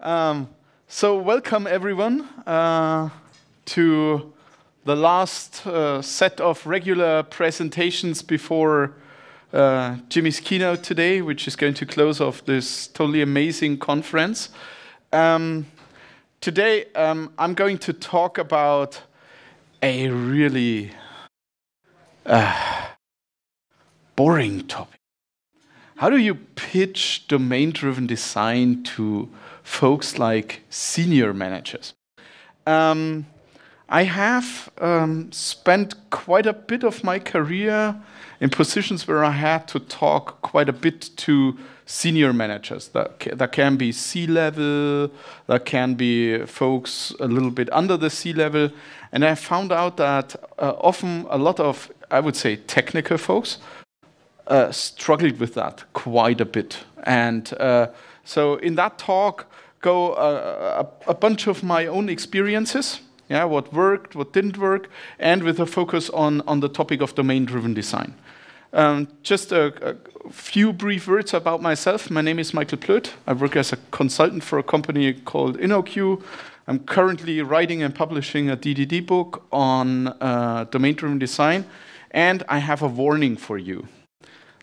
So welcome everyone to the last set of regular presentations before Jimmy's keynote today, which is going to close off this totally amazing conference. Today I'm going to talk about a really boring topic. How do you pitch domain-driven design to folks like senior managers? I have spent quite a bit of my career in positions where I had to talk quite a bit to senior managers. That can be C-level, that can be folks a little bit under the C-level. And I found out that often a lot of, I would say, technical folks struggled with that quite a bit. And so in that talk go a bunch of my own experiences, what worked, what didn't work, and with a focus on the topic of domain-driven design. Just a few brief words about myself. My name is Michael Plöd. I work as a consultant for a company called InnoQ. I'm currently writing and publishing a DDD book on domain-driven design, and I have a warning for you.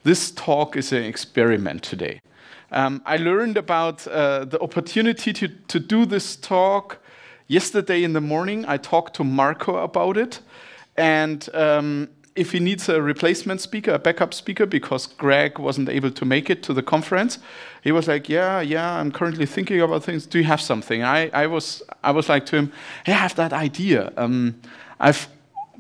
This talk is an experiment today. I learned about the opportunity to do this talk yesterday in the morning. I talked to Marco about it, and if he needs a replacement speaker, a backup speaker, because Greg wasn't able to make it to the conference, he was like, yeah, I'm currently thinking about things. Do you have something? I was like to him, hey, I have that idea. I've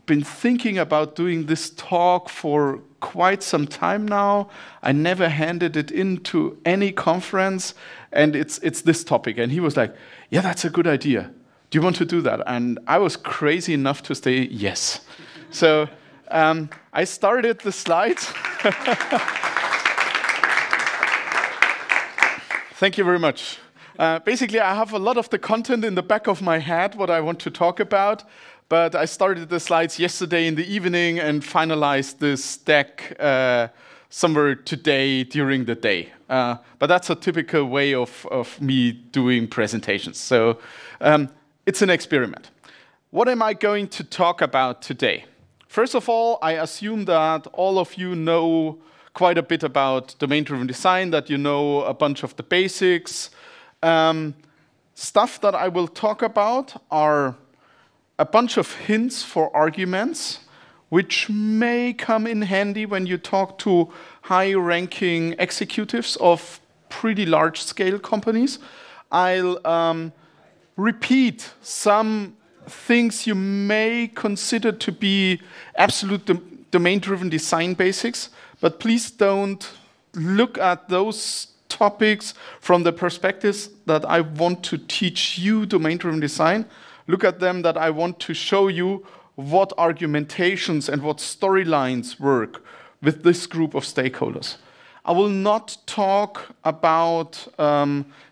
been thinking about doing this talk for quite some time now. I never handed it into any conference, and it's this topic. And he was like, yeah, that's a good idea. Do you want to do that? And I was crazy enough to say yes. So I started the slides. Thank you very much. Basically, I have a lot of the content in the back of my head, what I want to talk about. But I started the slides yesterday in the evening and finalized this deck somewhere today during the day. But that's a typical way of me doing presentations. So it's an experiment. What am I going to talk about today? First of all, I assume that all of you know quite a bit about domain-driven design, that you know a bunch of the basics. Stuff that I will talk about are a bunch of hints for arguments, which may come in handy when you talk to high-ranking executives of pretty large-scale companies. I'll repeat some things you may consider to be absolute domain-driven design basics, but please don't look at those topics from the perspectives that I want to teach you domain-driven design. Look at them that I want to show you what argumentations and what storylines work with this group of stakeholders. I will not talk about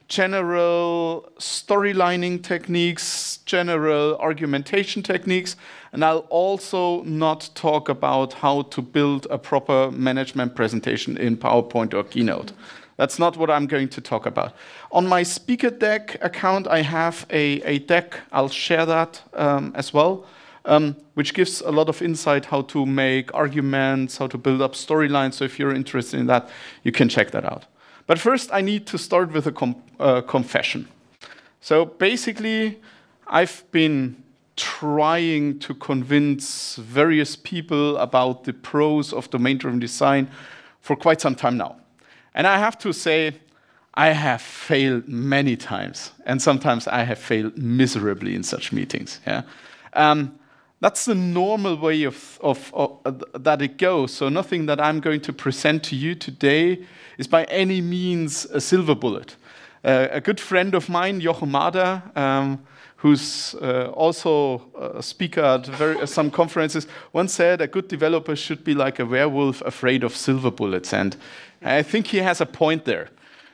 general storylining techniques, general argumentation techniques, and I'll also not talk about how to build a proper management presentation in PowerPoint or Keynote. That's not what I'm going to talk about. On my speaker deck account, I have a deck. I'll share that as well, which gives a lot of insight how to make arguments, how to build up storylines. So if you're interested in that, you can check that out. But first, I need to start with a confession. So basically, I've been trying to convince various people about the pros of domain-driven design for quite some time now. And I have to say, I have failed many times, and sometimes I have failed miserably in such meetings. Yeah? That's the normal way of that it goes. So nothing that I'm going to present to you today is by any means a silver bullet. A good friend of mine, Jochen Mader, who's also a speaker at some conferences, once said a good developer should be like a werewolf afraid of silver bullets. And I think he has a point there.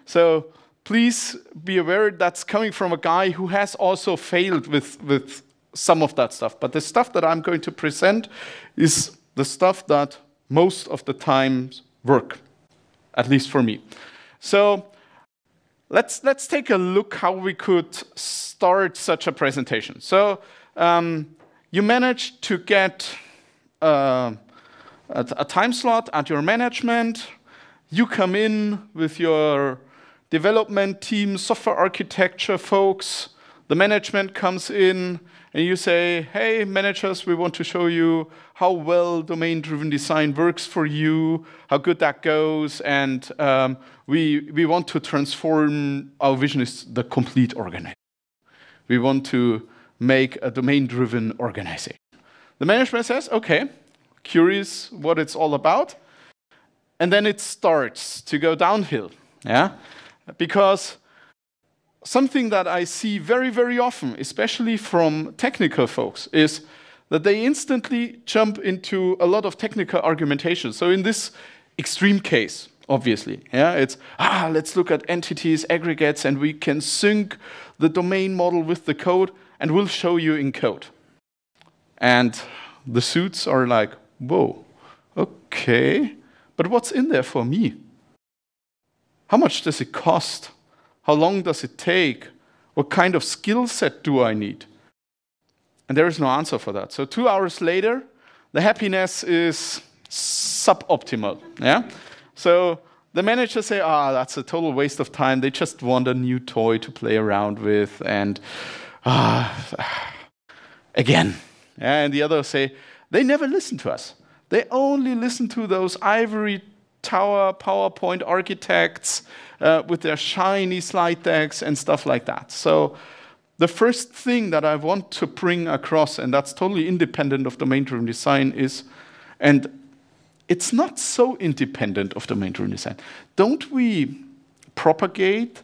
So please be aware that's coming from a guy who has also failed with some of that stuff. But the stuff that I'm going to present is the stuff that most of the time work, at least for me. So let's take a look how we could start such a presentation. So you managed to get a time slot at your management. You come in with your development team, software architecture folks. The management comes in and you say, hey, managers, we want to show you how well domain-driven design works for you, how good that goes, and we want to transform, our vision is the complete organization. We want to make a domain-driven organization. The management says, okay, curious what it's all about. And then it starts to go downhill, yeah? Because something that I see very, very often, especially from technical folks, is that they instantly jump into a lot of technical argumentation. So in this extreme case, obviously, yeah, it's, let's look at entities, aggregates, and we can sync the domain model with the code, and we'll show you in code. And the suits are like, whoa, okay, but what's in there for me? How much does it cost? How long does it take? What kind of skill set do I need? And there is no answer for that. So 2 hours later, the happiness is suboptimal. Yeah? So the managers say, that's a total waste of time. They just want a new toy to play around with. And again. Yeah, and the others say, they never listen to us. They only listen to those ivory tower PowerPoint architects with their shiny slide decks and stuff like that. So the first thing that I want to bring across, and that's totally independent of domain-driven design, is, and it's not so independent of domain-driven design, don't we propagate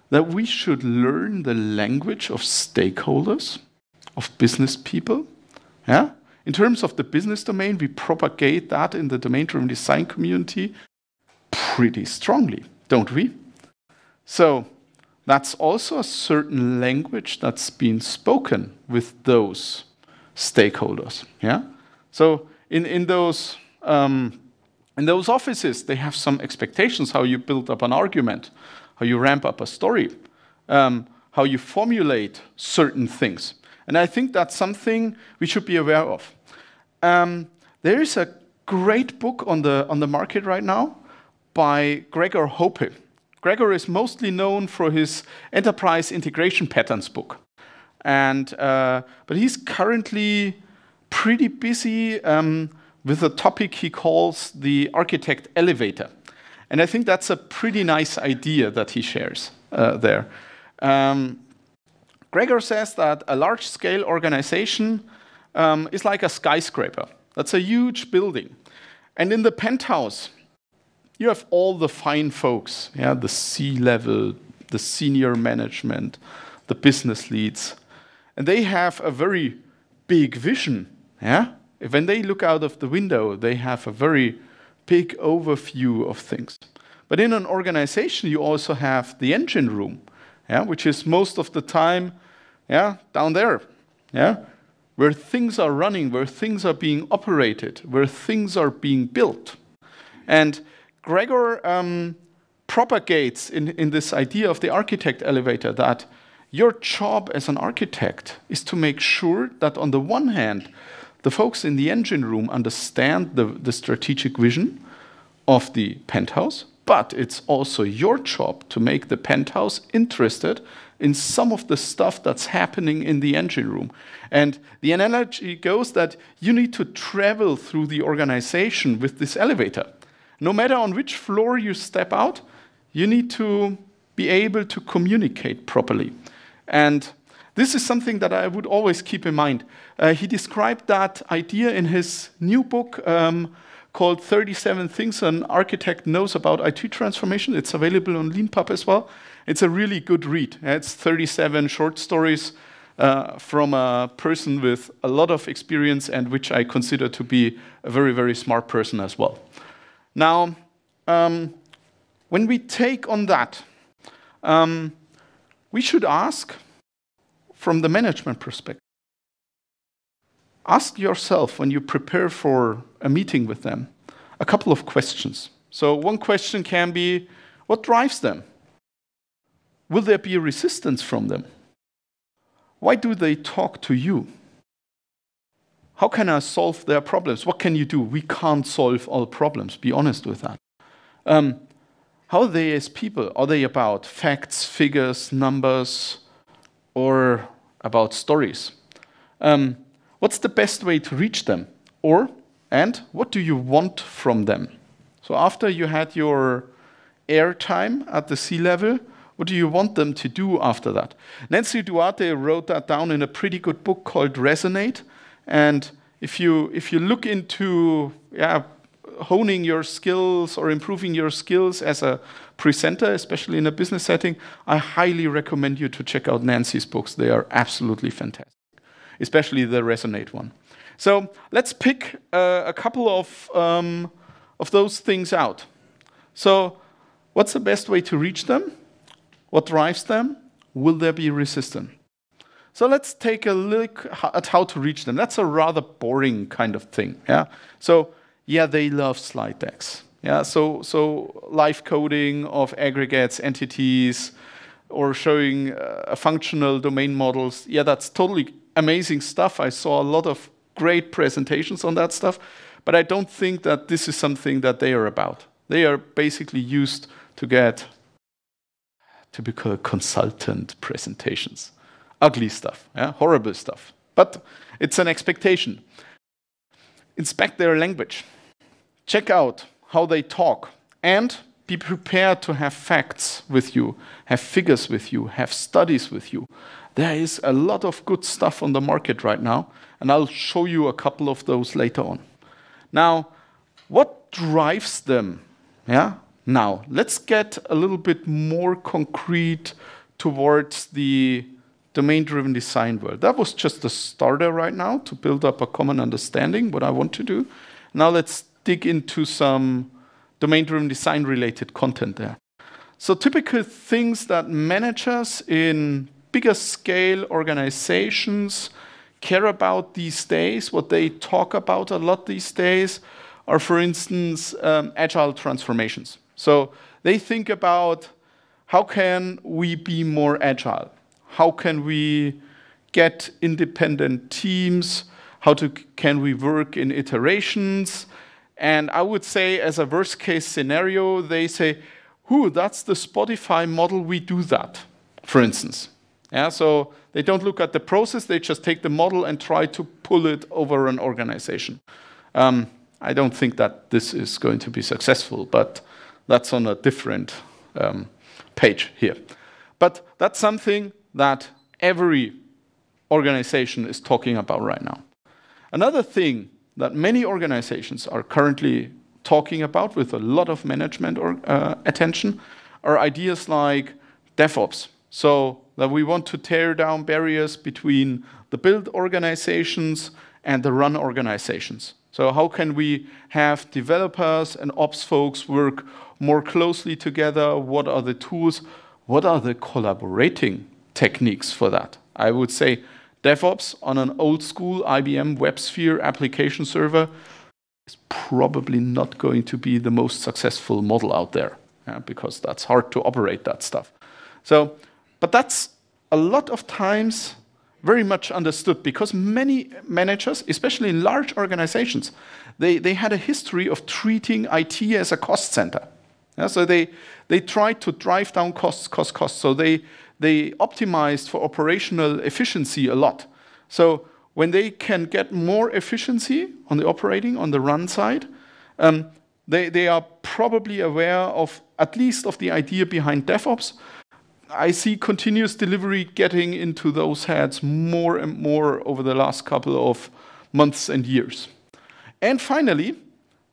that we should learn the language of stakeholders, of business people? Yeah? In terms of the business domain, we propagate that in the domain-driven design community pretty strongly, don't we? So that's also a certain language that's been spoken with those stakeholders. Yeah. So in those offices, they have some expectations: how you build up an argument, how you ramp up a story, how you formulate certain things. And I think that's something we should be aware of. There is a great book on the market right now by Gregor Hoppe. Gregor is mostly known for his enterprise integration patterns book. And, but he's currently pretty busy with a topic he calls the architect elevator. And I think that's a pretty nice idea that he shares there. Gregor says that a large-scale organization is like a skyscraper. That's a huge building. And in the penthouse, you have all the fine folks, yeah, the C-level, the senior management, the business leads. And they have a very big vision. Yeah? When they look out of the window, they have a very big overview of things. But in an organization, you also have the engine room, yeah, which is most of the time, yeah, down there, yeah, where things are running, where things are being operated, where things are being built. And Gregor propagates in this idea of the architect elevator that your job as an architect is to make sure that on the one hand, the folks in the engine room understand the strategic vision of the penthouse, but it's also your job to make the penthouse interested in some of the stuff that's happening in the engine room. And the analogy goes that you need to travel through the organization with this elevator. No matter on which floor you step out, you need to be able to communicate properly. And this is something that I would always keep in mind. He described that idea in his new book called 37 Things an Architect Knows About IT Transformation. It's available on LeanPub as well. It's a really good read. It's 37 short stories from a person with a lot of experience and which I consider to be a very, very smart person as well. Now, when we take on that, we should ask, from the management perspective, ask yourself when you prepare for a meeting with them, a couple of questions. So one question can be, what drives them? will there be a resistance from them? Why do they talk to you? How can I solve their problems? What can you do? We can't solve all problems, be honest with that. How are they as people? Are they about facts, figures, numbers, or about stories? What's the best way to reach them? And what do you want from them? So after you had your airtime at the C-level, what do you want them to do after that? Nancy Duarte wrote that down in a pretty good book called Resonate. And if you look into honing your skills or improving your skills as a presenter, especially in a business setting, I highly recommend you to check out Nancy's books. They are absolutely fantastic, especially the Resonate one. So let's pick a couple of those things out. So what's the best way to reach them? What drives them? Will there be resistance? So let's take a look at how to reach them. That's a rather boring kind of thing. Yeah. So they love slide decks. Yeah. So live coding of aggregates, entities, or showing functional domain models. Yeah, that's totally amazing stuff. I saw a lot of great presentations on that stuff, but I don't think that this is something that they are about. They are basically used to get typical consultant presentations. Ugly stuff, yeah? Horrible stuff. But it's an expectation. Inspect their language. Check out how they talk. And be prepared to have facts with you, have figures with you, have studies with you. There is a lot of good stuff on the market right now, and I'll show you a couple of those later on. Now, what drives them? Yeah. Now, let's get a little bit more concrete towards the domain-driven design world. That was just a starter right now to build up a common understanding, what I want to do. Now let's dig into some domain-driven design-related content there. So typical things that managers in bigger scale organizations care about these days, what they talk about a lot these days, are, for instance, agile transformations. So they think about how can we be more agile? How can we get independent teams? Can we work in iterations? And I would say, as a worst case scenario, they say, that's the Spotify model, we do that, for instance. Yeah, so they don't look at the process, they just take the model and try to pull it over an organization. I don't think that this is going to be successful, but that's on a different page here. But that's something that every organization is talking about right now. Another thing that many organizations are currently talking about with a lot of management attention are ideas like DevOps. So that we want to tear down barriers between the build organizations and the run organizations. So how can we have developers and ops folks work more closely together? What are the tools? What are the collaborating techniques for that? I would say DevOps on an old school IBM WebSphere application server is probably not going to be the most successful model out there, because that's hard to operate that stuff. So, but that's a lot of times very much understood because many managers, especially in large organizations, they had a history of treating IT as a cost center. Yeah, so they tried to drive down costs. So they optimized for operational efficiency a lot. So when they can get more efficiency on the operating, on the run side, they are probably aware of at least of the idea behind DevOps. I see continuous delivery getting into those heads more and more over the last couple of months and years. And finally,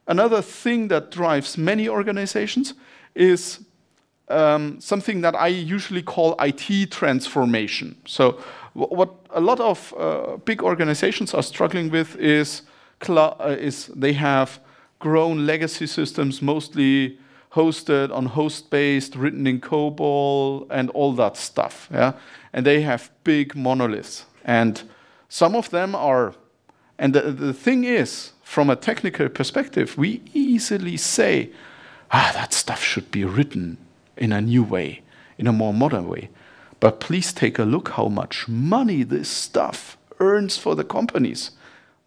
another thing that drives many organizations is something that I usually call IT transformation. So what a lot of big organizations are struggling with is they have grown legacy systems, mostly hosted on host-based, written in COBOL, and all that stuff. Yeah? And they have big monoliths. And some of them are, and the thing is, from a technical perspective, we easily say, that stuff should be written in a new way, in a more modern way. But please take a look how much money this stuff earns for the companies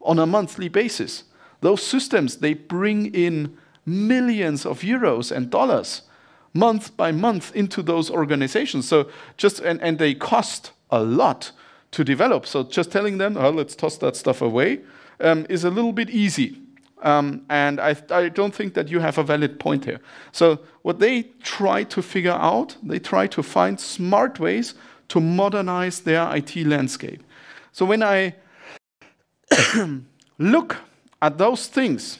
on a monthly basis. Those systems, they bring in millions of euros and dollars month by month into those organizations. So and they cost a lot to develop. So just telling them, oh, let's toss that stuff away, is a little bit easy. And I don't think that you have a valid point here. So what they try to figure out, they try to find smart ways to modernize their IT landscape. So when I look at those things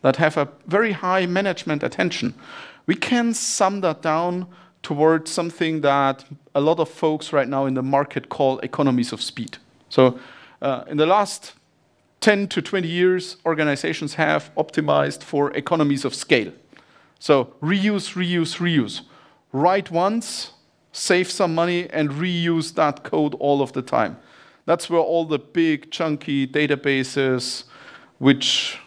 that have a very high management attention, we can sum that down towards something that a lot of folks right now in the market call economies of speed. So in the last 10 to 20 years, organizations have optimized for economies of scale. So reuse, reuse, reuse. Write once, save some money, and reuse that code all of the time. That's where all the big, chunky databases, which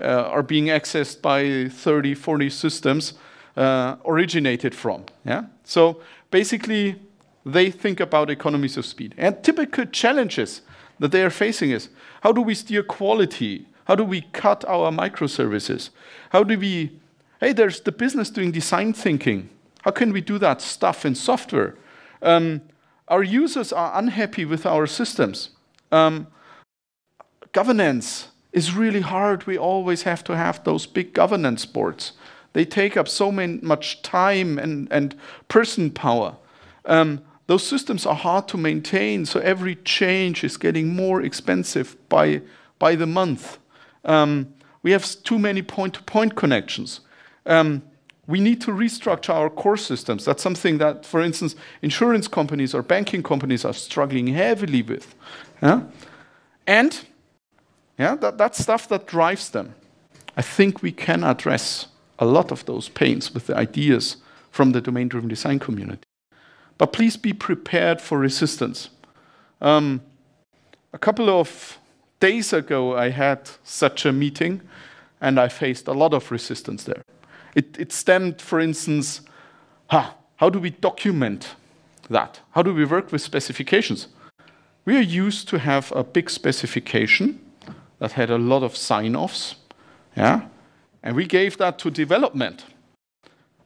are being accessed by 30, 40 systems, originated from. Yeah? So basically, they think about economies of speed. And typical challenges that they are facing is, how do we steer quality? How do we cut our microservices? How do we, hey, there's the business doing design thinking. How can we do that stuff in software? Our users are unhappy with our systems. Governance is really hard. We always have to have those big governance boards. They take up so much time and person power. Those systems are hard to maintain, so every change is getting more expensive by the month. We have too many point-to-point connections. We need to restructure our core systems. That's something that, for instance, insurance companies or banking companies are struggling heavily with. Yeah? And that's stuff that drives them. I think we can address a lot of those pains with the ideas from the domain-driven design community. But please be prepared for resistance. A couple of days ago, I had such a meeting, and I faced a lot of resistance there. It stemmed, for instance, how do we document that? How do we work with specifications? We are used to have a big specification that had a lot of sign-offs, yeah? And we gave that to development.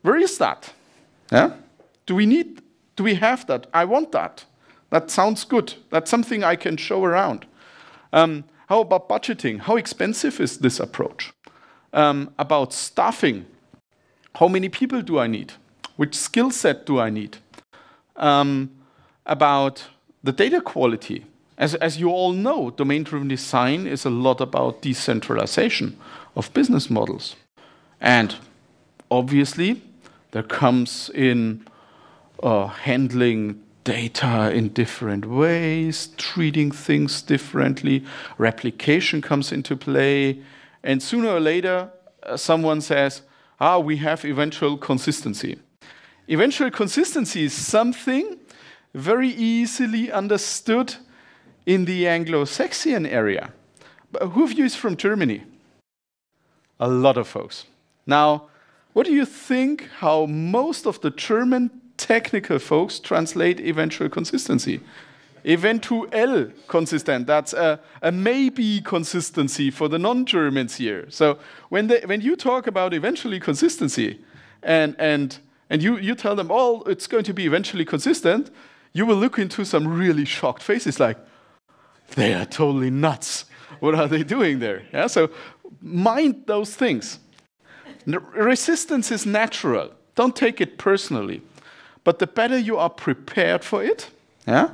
Where is that? Yeah? Do we have that? I want that. That sounds good. That's something I can show around. How about budgeting? How expensive is this approach? About staffing. How many people do I need? Which skill set do I need? About the data quality. As you all know, domain-driven design is a lot about decentralization of business models. And obviously, there comes in handling data in different ways, treating things differently, replication comes into play, and sooner or later, someone says, we have eventual consistency. Eventual consistency is something very easily understood in the Anglo-Saxon area. But who of you is from Germany? A lot of folks. Now, what do you think how most of the German technical folks translate eventual consistency? Eventuell consistent. That's a maybe consistency for the non-Germans here. So when you talk about eventually consistency and you tell them, oh, it's going to be eventually consistent, you will look into some really shocked faces like, they are totally nuts. What are they doing there? Yeah, so mind those things. Resistance is natural. Don't take it personally. But the better you are prepared for it, yeah?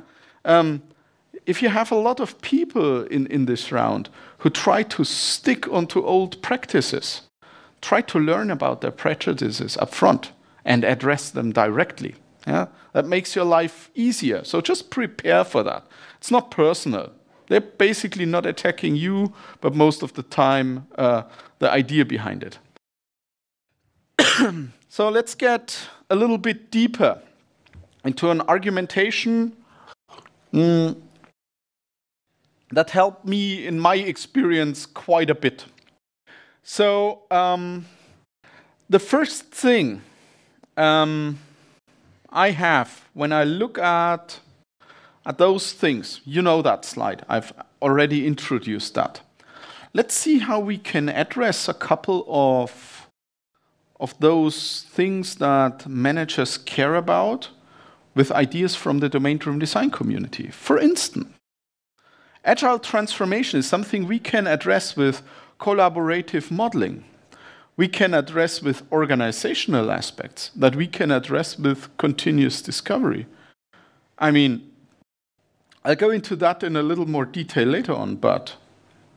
If you have a lot of people in this round who try to stick onto old practices, try to learn about their prejudices up front and address them directly. Yeah? That makes your life easier. So just prepare for that. It's not personal. They're basically not attacking you, but most of the time, the idea behind it. So let's get a little bit deeper into an argumentation that helped me, in my experience, quite a bit. So the first thing I have, when I look at those things, you know that slide, I've already introduced that. Let's see how we can address a couple of those things that managers care about with ideas from the domain-driven design community. For instance, agile transformation is something we can address with collaborative modeling. We can address with organizational aspects that we can address with continuous discovery. I mean, I'll go into that in a little more detail later on, but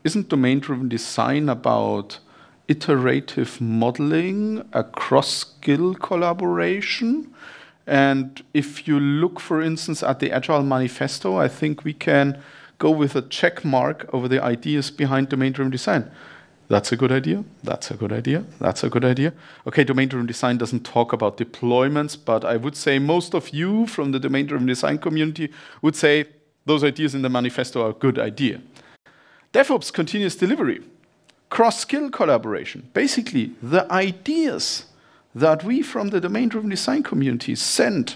isn't domain-driven design about iterative modeling, a cross-skill collaboration? And if you look, for instance, at the Agile Manifesto, I think we can go with a check mark over the ideas behind domain-driven design. That's a good idea, that's a good idea, that's a good idea. Okay, domain-driven design doesn't talk about deployments, but I would say most of you from the domain-driven design community would say those ideas in the manifesto are a good idea. DevOps continuous delivery, cross-skill collaboration. Basically, the ideas that we from the domain-driven design community send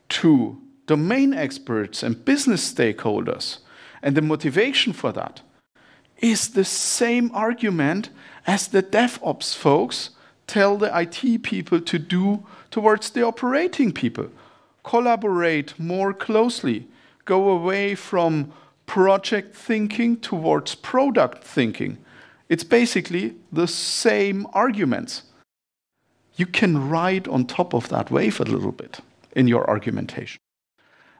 to domain experts and business stakeholders, and the motivation for that is the same argument as the DevOps folks tell the IT people to do towards the operating people. Collaborate more closely. Go away from project thinking towards product thinking. It's basically the same arguments. You can ride on top of that wave a little bit in your argumentation.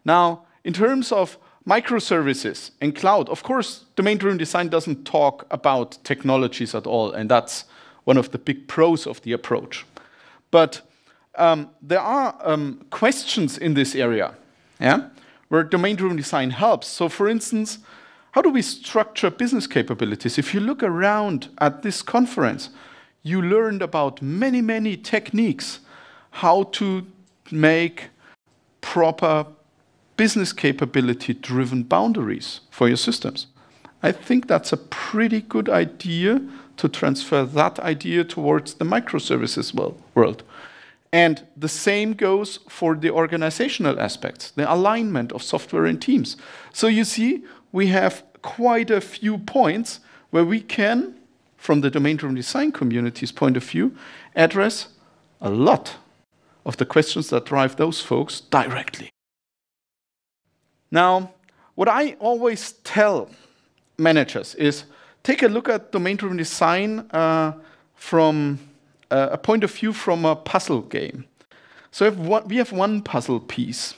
Now, in terms of microservices and cloud, of course, domain-driven design doesn't talk about technologies at all, and that's one of the big pros of the approach. But there are questions in this area, yeah, where domain-driven design helps. So, for instance, how do we structure business capabilities? If you look around at this conference, you learned about many, many techniques how to make proper business capability-driven boundaries for your systems. I think that's a pretty good idea to transfer that idea towards the microservices world. And the same goes for the organizational aspects, the alignment of software and teams. So you see, we have quite a few points where we can, from the domain-driven design community's point of view, address a lot of the questions that drive those folks directly. Now, what I always tell managers is take a look at domain-driven design from a point of view from a puzzle game. So we have one puzzle piece.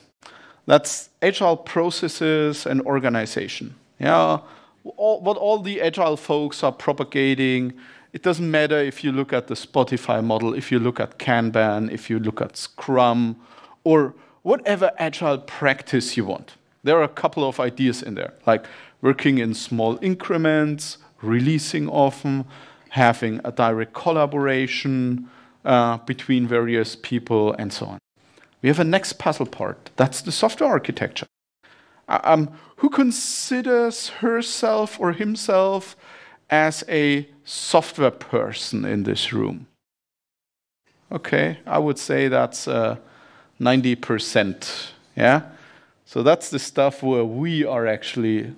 That's agile processes and organization. Yeah, what all the agile folks are propagating. It doesn't matter if you look at the Spotify model, if you look at Kanban, if you look at Scrum, or whatever agile practice you want. There are a couple of ideas in there, like working in small increments, releasing often, having a direct collaboration between various people, and so on. We have a next puzzle part. That's the software architecture. Who considers herself or himself as a software person in this room? Okay, I would say that's 90%. Yeah? So that's the stuff where we are actually,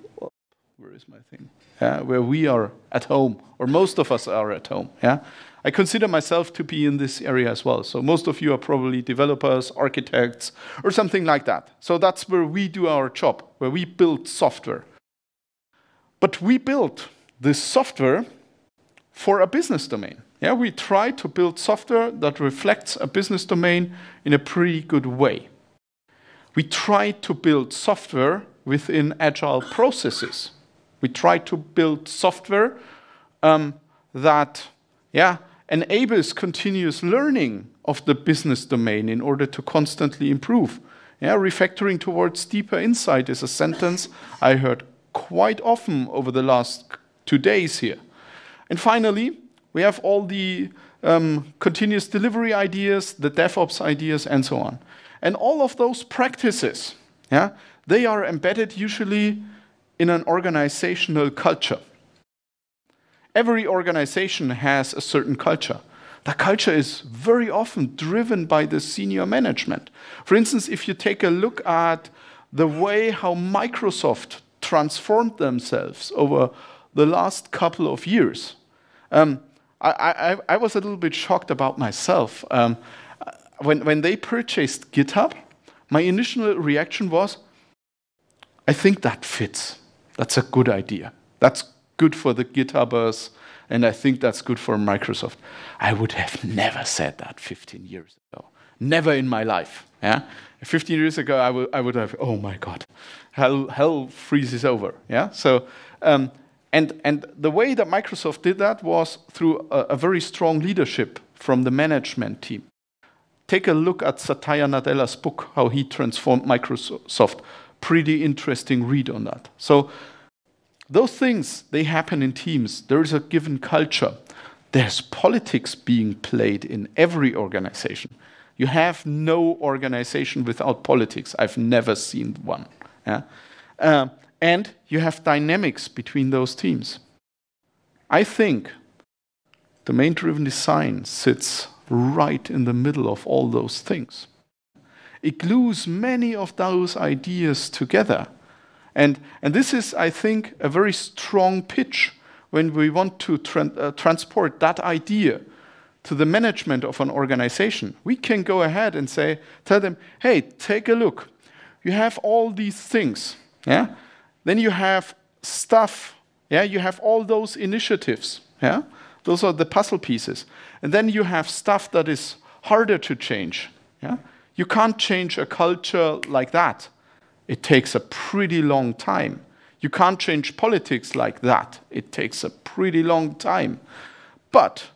where is my thing? Where we are at home, or most of us are at home. Yeah, I consider myself to be in this area as well. So most of you are probably developers, architects, or something like that. So that's where we do our job, where we build software. But we build this software for a business domain. Yeah, we try to build software that reflects a business domain in a pretty good way. We try to build software within agile processes. We try to build software that enables continuous learning of the business domain in order to constantly improve. Yeah, refactoring towards deeper insight is a sentence I heard quite often over the last 2 days here. And finally, we have all the continuous delivery ideas, the DevOps ideas, and so on. And all of those practices, yeah, they are embedded usually in an organizational culture. Every organization has a certain culture. The culture is very often driven by the senior management. For instance, if you take a look at the way how Microsoft transformed themselves over the last couple of years, I was a little bit shocked about myself. When they purchased GitHub, my initial reaction was, I think that fits. That's a good idea. That's good for the GitHubbers, and I think that's good for Microsoft. I would have never said that 15 years ago. Never in my life. Yeah? 15 years ago, I would have, oh my God, hell freezes over. Yeah. So, and the way that Microsoft did that was through a very strong leadership from the management team. Take a look at Satya Nadella's book, how he transformed Microsoft. Pretty interesting read on that. So those things, they happen in teams. There is a given culture. There's politics being played in every organization. You have no organization without politics. I've never seen one. Yeah? And you have dynamics between those teams. I think domain-driven design sits right in the middle of all those things. It glues many of those ideas together. And this is, I think, a very strong pitch when we want to transport that idea to the management of an organization. We can go ahead and tell them, hey, take a look. You have all these things. Yeah? Then you have stuff. Yeah? You have all those initiatives. Yeah? Those are the puzzle pieces. And then you have stuff that is harder to change. Yeah? You can't change a culture like that. It takes a pretty long time. You can't change politics like that. It takes a pretty long time. But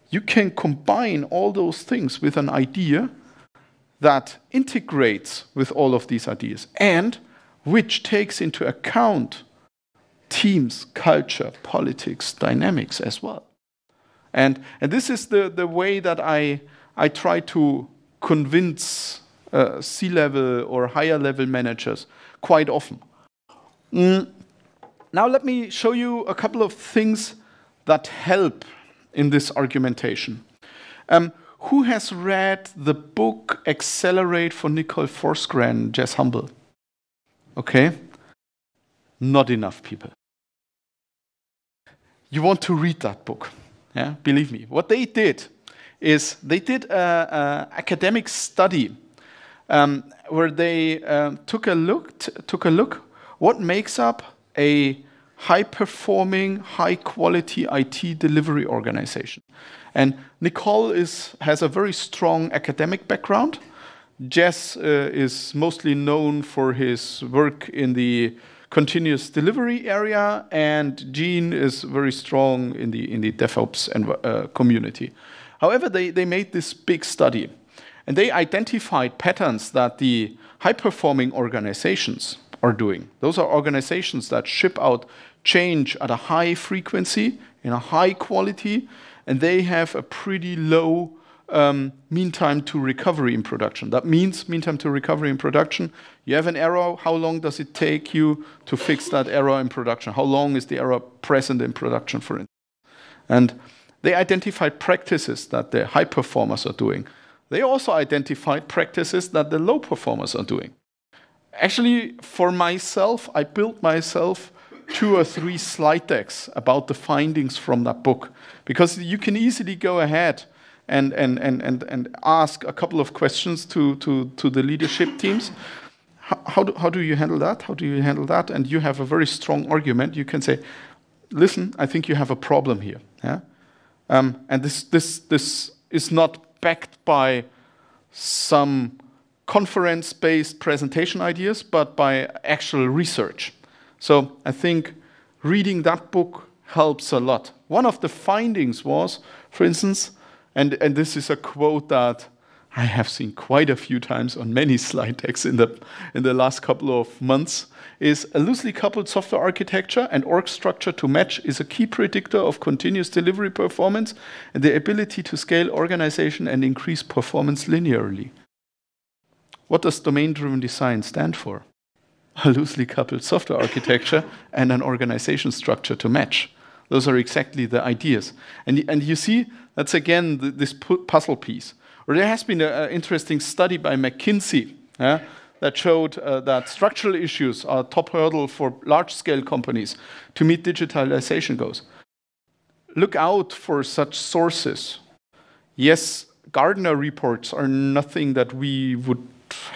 you can combine all those things with an idea that integrates with all of these ideas and which takes into account teams, culture, politics, dynamics as well. And this is the way that I try to convince C-level or higher level managers quite often. Now let me show you a couple of things that help in this argumentation. Who has read the book Accelerate for Nicole Forsgren and Jess Humble? Okay, not enough people. You want to read that book, yeah? Believe me. What they did is they did an academic study where they took a look what makes up a high-performing, high-quality IT delivery organization. And Nicole has a very strong academic background. Jess is mostly known for his work in the continuous delivery area, and Gene is very strong in the DevOps community. However, they made this big study, and they identified patterns that the high-performing organizations are doing. Those are organizations that ship out change at a high frequency, in a high quality, and they have a pretty low mean time to recovery in production. That means mean time to recovery in production. You have an error, how long does it take you to fix that error in production? How long is the error present in production, for instance? And they identified practices that the high performers are doing. They also identified practices that the low performers are doing. Actually, for myself, I built myself 2 or 3 slide decks about the findings from that book, because you can easily go ahead and ask a couple of questions to the leadership teams. How do you handle that? How do you handle that? And you have a very strong argument. You can say, listen, I think you have a problem here. Yeah? And this is not backed by some conference-based presentation ideas, but by actual research. So I think reading that book helps a lot. One of the findings was, for instance, and this is a quote that I have seen quite a few times on many slide decks in the last couple of months, is a loosely coupled software architecture and org structure to match is a key predictor of continuous delivery performance and the ability to scale organization and increase performance linearly. What does domain-driven design stand for? A loosely coupled software architecture and an organization structure to match. Those are exactly the ideas. And you see, that's again this puzzle piece. Or there has been an interesting study by McKinsey that showed that structural issues are a top hurdle for large-scale companies to meet digitalization goals. Look out for such sources. Yes, Gartner reports are nothing that we would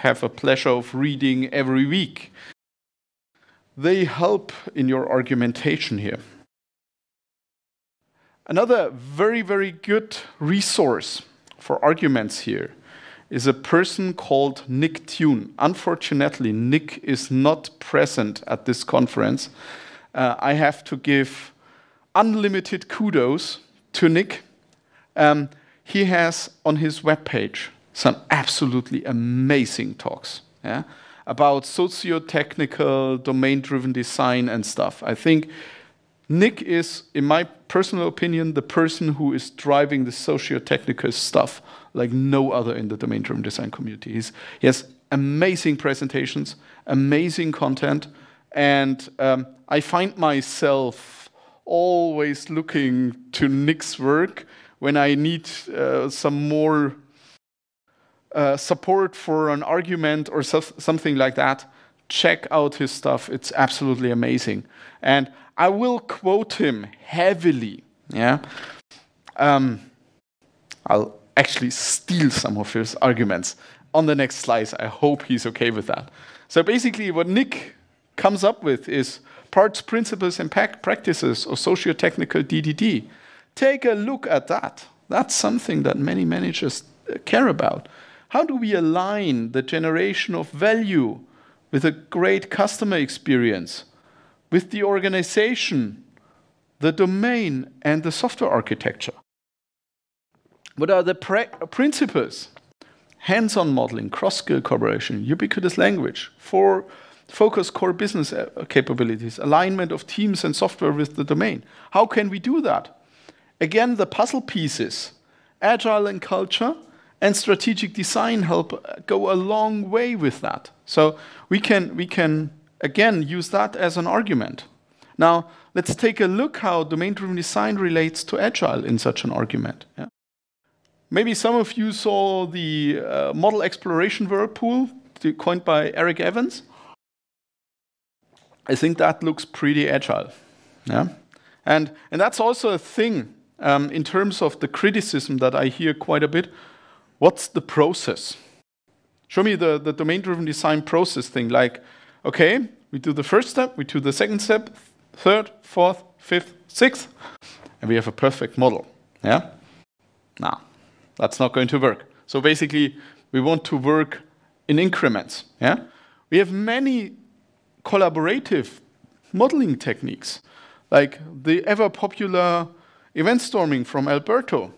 have a pleasure of reading every week. They help in your argumentation here. Another very, very good resource for arguments here is a person called Nick Tune. Unfortunately, Nick is not present at this conference. I have to give unlimited kudos to Nick. He has on his webpage some absolutely amazing talks about sociotechnical, domain-driven design and stuff. I think Nick is, in my personal opinion, the person who is driving the sociotechnical stuff like no other in the domain-driven design community. He has amazing presentations, amazing content, and I find myself always looking to Nick's work when I need some more support for an argument or something like that. Check out his stuff. It's absolutely amazing. And I will quote him heavily. I'll actually steal some of his arguments on the next slides. I hope he's okay with that. So basically what Nick comes up with is parts, principles, and practices of sociotechnical DDD. Take a look at that. That's something that many managers care about. How do we align the generation of value with a great customer experience, with the organization, the domain, and the software architecture? What are the principles? Hands-on modeling, cross-skill collaboration, ubiquitous language, focus core business capabilities, alignment of teams and software with the domain. How can we do that? Again, the puzzle pieces, agile and culture, and strategic design help go a long way with that. So we can again use that as an argument. Now let's take a look how domain-driven design relates to agile in such an argument. Maybe some of you saw the model exploration whirlpool coined by Eric Evans. I think that looks pretty agile. And that's also a thing in terms of the criticism that I hear quite a bit. What's the process? Show me the domain-driven design process thing. Like, okay, we do the first step, we do the second step, third, fourth, fifth, sixth, and we have a perfect model. Now, that's not going to work. So basically, we want to work in increments. We have many collaborative modeling techniques, like the ever-popular event storming from Alberto,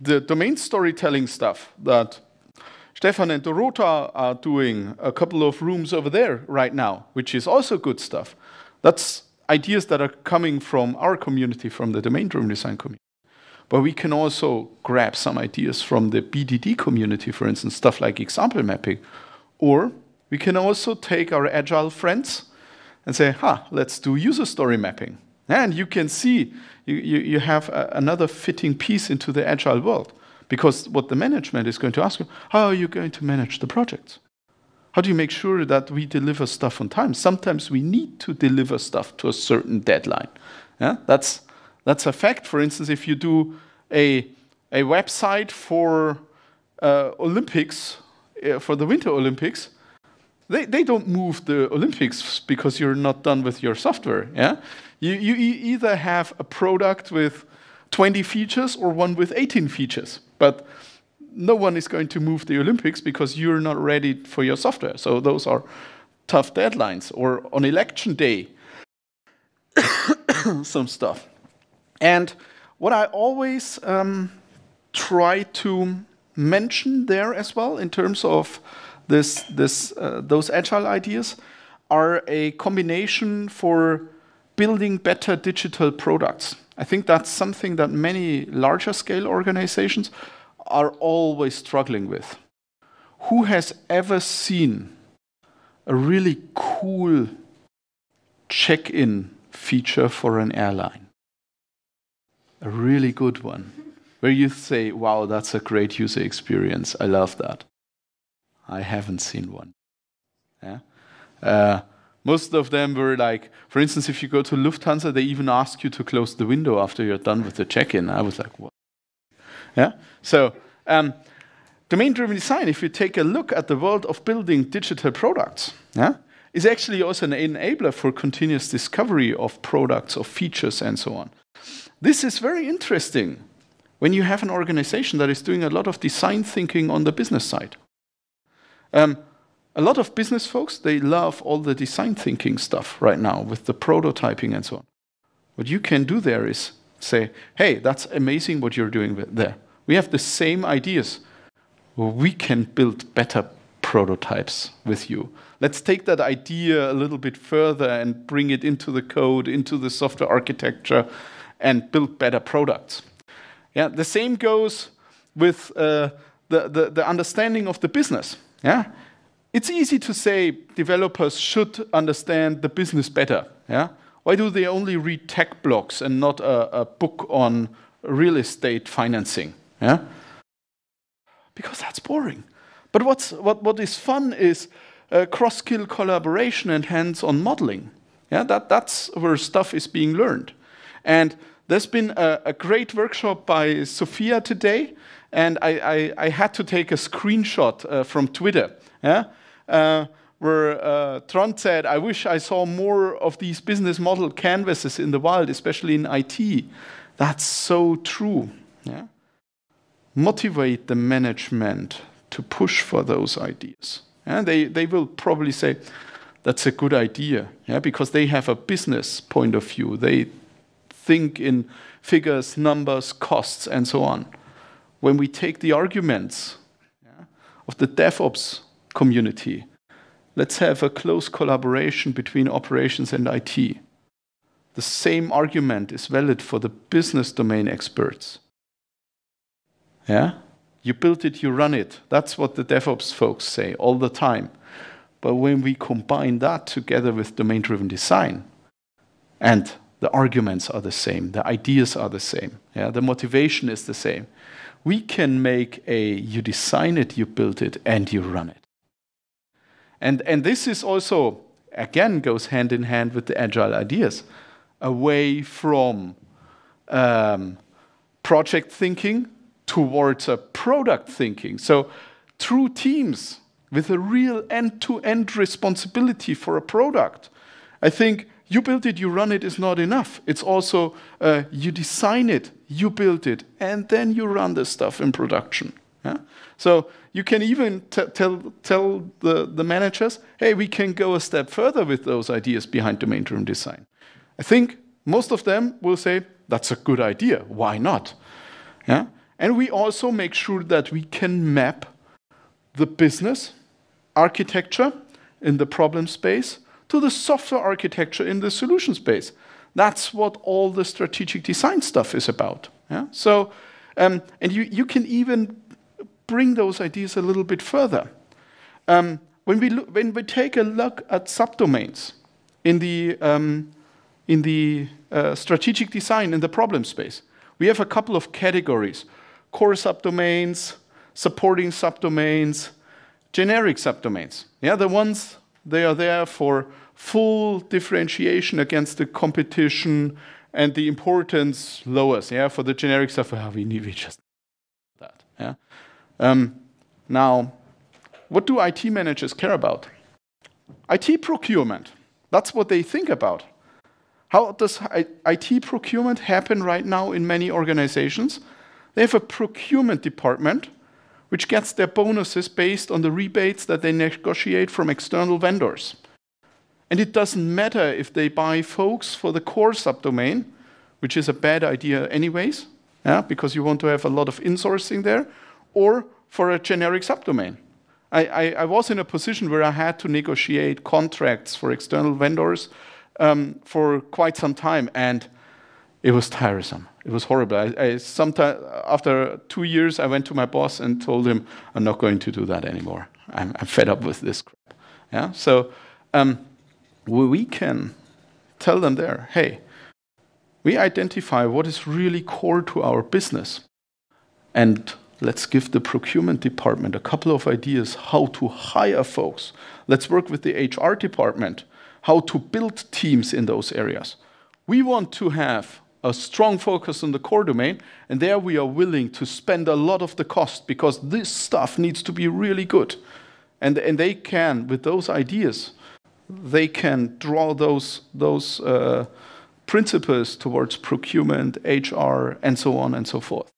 the domain storytelling stuff that Stefan and Dorota are doing a couple of rooms over there right now, which is also good stuff. That's ideas that are coming from our community, from the domain-driven design community. But we can also grab some ideas from the BDD community, for instance, stuff like example mapping. Or we can also take our agile friends and say, let's do user story mapping. And you can see you have another fitting piece into the agile world. Because what the management is going to ask you, how are you going to manage the projects? How do you make sure that we deliver stuff on time? Sometimes we need to deliver stuff to a certain deadline. That's a fact. For instance, if you do a website for Olympics, for the Winter Olympics, they don't move the Olympics because you're not done with your software. You either have a product with 20 features or one with 18 features. But no one is going to move the Olympics because you're not ready for your software. So those are tough deadlines. Or on election day, some stuff. And what I always try to mention there as well in terms of those agile ideas are a combination for building better digital products. I think that's something that many larger scale organizations are always struggling with. Who has ever seen a really cool check-in feature for an airline? a really good one, where you say, wow, that's a great user experience. I love that. I haven't seen one. Yeah? Most of them were like, for instance, if you go to Lufthansa, they even ask you to close the window after you're done with the check-in. I was like, what? Yeah? So, domain-driven design, if you take a look at the world of building digital products, yeah, is actually also an enabler for continuous discovery of products, of features, and so on. This is very interesting when you have an organization that is doing a lot of design thinking on the business side. A lot of business folks, they love all the design thinking stuff right now with the prototyping and so on. What you can do there is say, hey, that's amazing what you're doing there. We have the same ideas. We can build better prototypes with you. Let's take that idea a little bit further and bring it into the code, into the software architecture, and build better products. Yeah, the same goes with the understanding of the business. Yeah, it's easy to say developers should understand the business better. Yeah, why do they only read tech blogs and not a book on real estate financing? Yeah, because that's boring. But what is fun is cross-skill collaboration and hands-on modeling. Yeah, that's where stuff is being learned. And there's been a great workshop by Sophia today, and I had to take a screenshot from Twitter, yeah, where Trond said, I wish I saw more of these business model canvases in the wild, especially in IT. That's so true. Yeah? Motivate the management to push for those ideas. And they will probably say, that's a good idea, yeah, because they have a business point of view. They think in figures, numbers, costs, and so on. When we take the arguments, yeah, of the DevOps community, let's have a close collaboration between operations and IT. The same argument is valid for the business domain experts. Yeah? You build it, you run it. That's what the DevOps folks say all the time. But when we combine that together with domain-driven design, and the arguments are the same, the ideas are the same, yeah, the motivation is the same, we can make you design it, you build it, and you run it. And this is also, again, goes hand in hand with the agile ideas, away from project thinking towards a product thinking. So true teams with a real end-to-end responsibility for a product. I think you build it, you run it is not enough. It's also you design it, you build it, and then you run the stuff in production. Yeah? So you can even tell the managers, hey, we can go a step further with those ideas behind domain-driven design. I think most of them will say, that's a good idea, why not? Yeah? And we also make sure that we can map the business architecture in the problem space to the software architecture in the solution space. That's what all the strategic design stuff is about. Yeah? So, and you can even bring those ideas a little bit further. When we take a look at subdomains in the strategic design in the problem space, we have a couple of categories: core subdomains, supporting subdomains, generic subdomains. Yeah, the ones, they are there for full differentiation against the competition, and the importance lowers. Yeah, for the generic stuff, we just that. Yeah. Now, what do IT managers care about? IT procurement. That's what they think about. How does IT procurement happen right now in many organizations? They have a procurement department which gets their bonuses based on the rebates that they negotiate from external vendors. And it doesn't matter if they buy folks for the core subdomain, which is a bad idea anyways, yeah, because you want to have a lot of insourcing there, or for a generic subdomain. I was in a position where I had to negotiate contracts for external vendors for quite some time, and it was tiresome. It was horrible. Sometime after 2 years, I went to my boss and told him, I'm not going to do that anymore. I'm fed up with this crap. Yeah? So we can tell them there, hey, We identify what is really core to our business. And let's give the procurement department a couple of ideas how to hire folks. Let's work with the HR department, how to build teams in those areas. We want to have a strong focus on the core domain, and there we are willing to spend a lot of the cost because this stuff needs to be really good. And they can, with those ideas, they can draw those principles towards procurement, HR, and so on and so forth.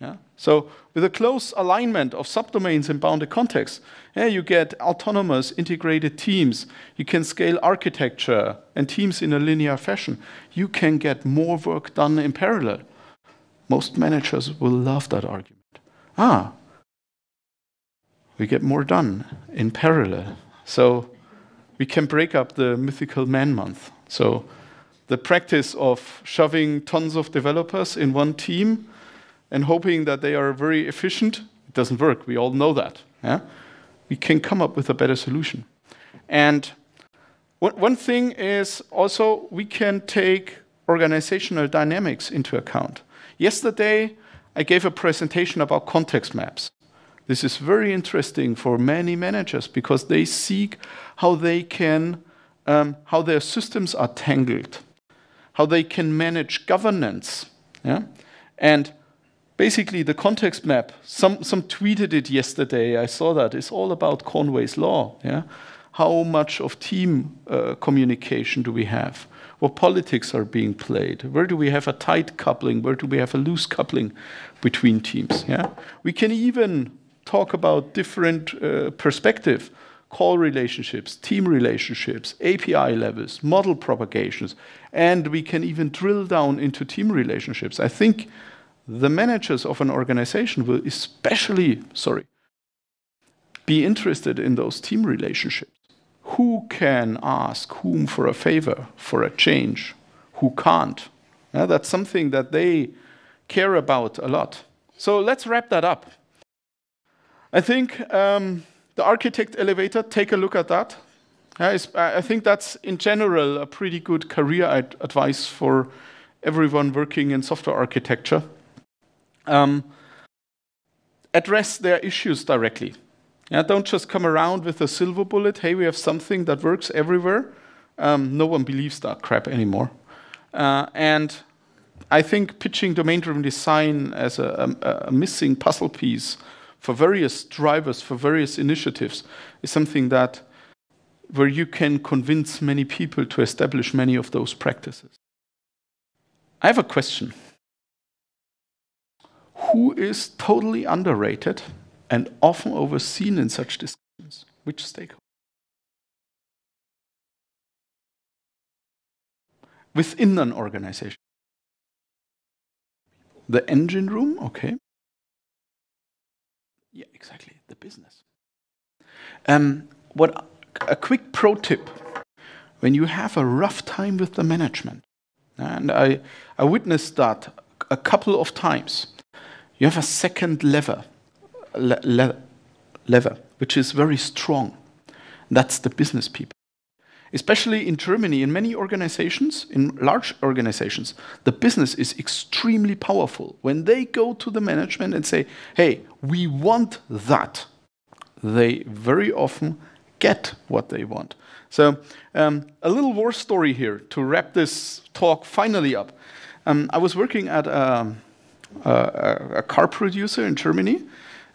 Yeah? So with a close alignment of subdomains in bounded context, you get autonomous integrated teams. You can scale architecture and teams in a linear fashion. You can get more work done in parallel. Most managers will love that argument. We get more done in parallel. So we can break up the mythical man month. So the practice of shoving tons of developers in one team and hoping that they are very efficient, it doesn't work. We all know that. Yeah? We can come up with a better solution. And one thing is also we can take organizational dynamics into account. Yesterday, I gave a presentation about context maps. This is very interesting for many managers because they seek how they can, how their systems are tangled, how they can manage governance. Yeah? And basically, the context map, some tweeted it yesterday, I saw that, it's all about Conway's law. Yeah? How much of team communication do we have? What politics are being played? Where do we have a tight coupling? Where do we have a loose coupling between teams? Yeah? We can even talk about different perspective, call relationships, team relationships, API levels, model propagations, and we can even drill down into team relationships. I think the managers of an organization will especially, be interested in those team relationships. Who can ask whom for a favor, for a change? Who can't? Yeah, that's something that they care about a lot. So let's wrap that up. I think the architect elevator, take a look at that. I think that's, in general, a pretty good career advice for everyone working in software architecture. Address their issues directly. Yeah, don't just come around with a silver bullet. Hey, we have something that works everywhere. No one believes that crap anymore. And I think pitching domain-driven design as a missing puzzle piece for various drivers, for various initiatives, is something that where you can convince many people to establish many of those practices. I have a question. Who is totally underrated and often overseen in such discussions? Which stakeholder? Within an organization. The engine room, okay. Yeah, exactly, the business. A quick pro tip. When you have a rough time with the management, and I witnessed that a couple of times, you have a second lever, which is very strong. That's the business people. Especially in Germany, in many organizations, in large organizations, the business is extremely powerful. When they go to the management and say, hey, we want that, they very often get what they want. So a little war story here to wrap this talk finally up. I was working at a car producer in Germany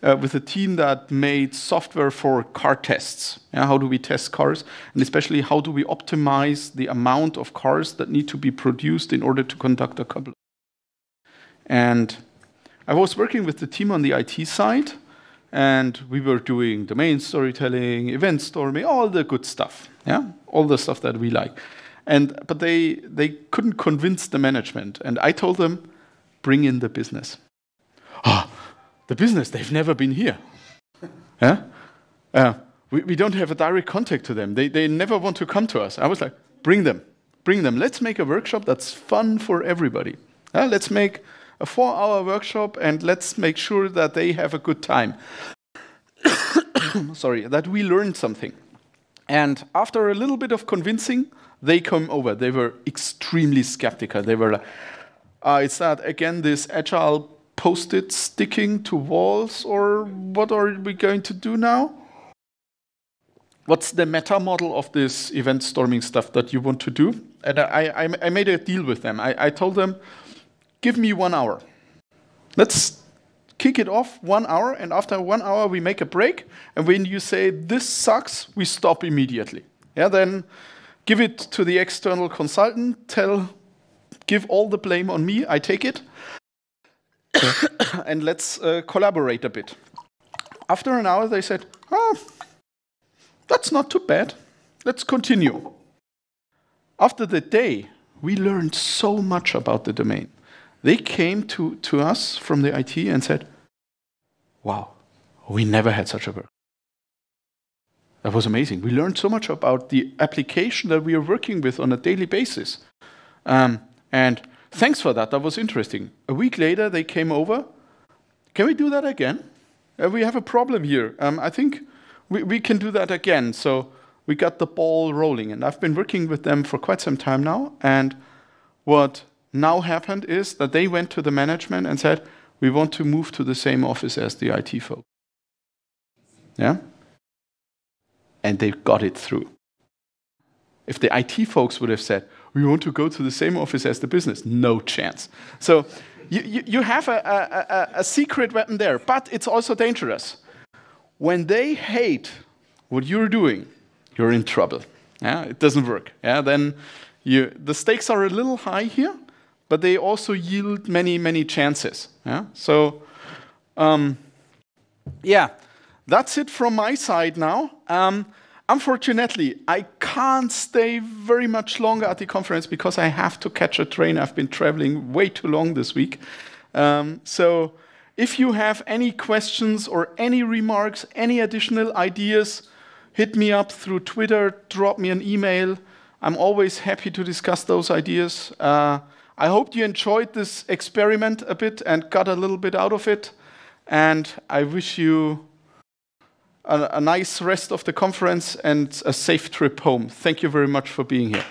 with a team that made software for car tests. Yeah, how do we test cars? And especially how do we optimize the amount of cars that need to be produced in order to conduct a couple. And I was working with the team on the IT side, and we were doing domain storytelling, event storming, all the good stuff. Yeah, all the stuff that we like. But they couldn't convince the management. And I told them, bring in the business. The business, they've never been here. Yeah? We don't have a direct contact to them. They never want to come to us. I was like, bring them. Let's make a workshop that's fun for everybody. Let's make a 4-hour workshop and let's make sure that they have a good time. That we learn something. And after a little bit of convincing, they come over. They were extremely skeptical. They were like, is that again this Agile post-it sticking to walls, or what are we going to do now? What's the meta model of this event storming stuff that you want to do? And I made a deal with them. I told them, give me 1 hour. Let's kick it off 1 hour, and after 1 hour we make a break, and when you say this sucks, we stop immediately. Yeah, then give it to the external consultant, give all the blame on me, I take it, and let's collaborate a bit. After an hour they said, oh, that's not too bad, let's continue. After the day, we learned so much about the domain. They came to us from the IT and said, wow, we never had such a work. That was amazing. We learned so much about the application that we are working with on a daily basis. And thanks for that. That was interesting. A week later, they came over. Can we do that again? We have a problem here. I think we can do that again. So we got the ball rolling. And I've been working with them for quite some time now. And what now happened is that they went to the management and said, we want to move to the same office as the IT folk. Yeah? And they got it through. If the IT folks would have said, we want to go to the same office as the business, no chance. So you have a secret weapon there, but it's also dangerous. When they hate what you're doing, you're in trouble. Yeah? It doesn't work. Yeah? Then the stakes are a little high here, but they also yield many, many chances. Yeah? So, yeah, that's it from my side now. Unfortunately, I can't stay very much longer at the conference because I have to catch a train. I've been traveling way too long this week. So if you have any questions or any remarks, any additional ideas, hit me up through Twitter, drop me an email. I'm always happy to discuss those ideas. I hope you enjoyed this experiment a bit and got a little bit out of it. And I wish you a nice rest of the conference and a safe trip home. Thank you very much for being here.